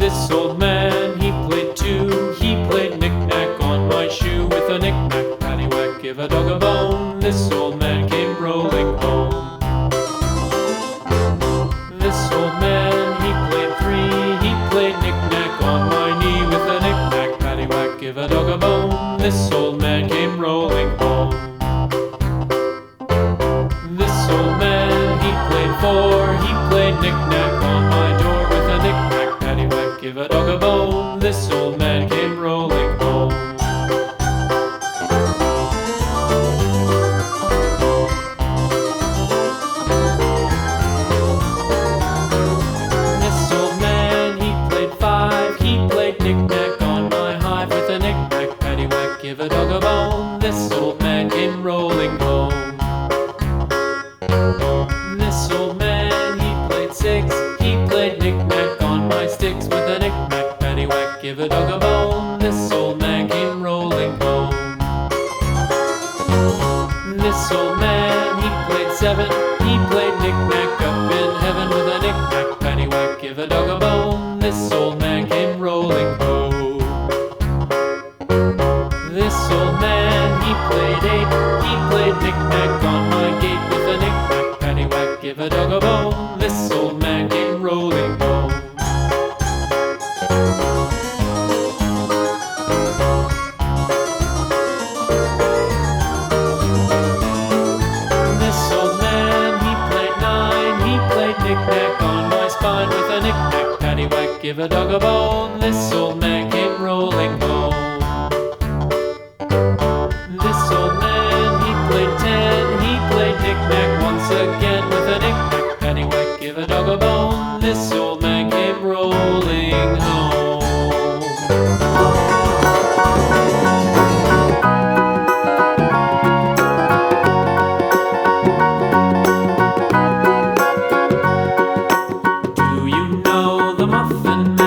This old man, he played too. He played knick-knack on my shoe. With a knick-knack, paddywhack, give a dog a bone. This old man came rolling home. This old man, he played three. He played knick-knack on my knee. With a knick-knack, paddywhack, give a dog a bone. This old man came rolling home. This old man, he played four. He played knick-knack on my door. With a knick-knack, paddywhack, give a dog a bone. This old man came rolling home. This old man, he played five. He played knick-knack on my hive. With a knick-knack, paddywhack, give a dog a bone. This old man came rolling home. This old man, he played six. He played knick-knack on my sticks. With a knick-knack, paddywhack, give a dog a bone. This old man came rolling home. This old man, he played seven. He played knick-knack up in heaven. With a knick-knack, paddywhack, give a dog a bone. This old man came rolling home. This old man, he played eight. He played knick-knack on my gate. With a knick-knack, paddywhack, give a dog a bone. This old man came rolling home. This old man, he played nine. He played knick-knack on my spine. With a knick-knack, paddywhack, give a dog a bone. This old man came rolling home. This old man, he played ten. He played knick-knack once again. With a knick-knack, paddywhack, give a dog a bone. This old man came rolling home. Do you know the Muffin Man?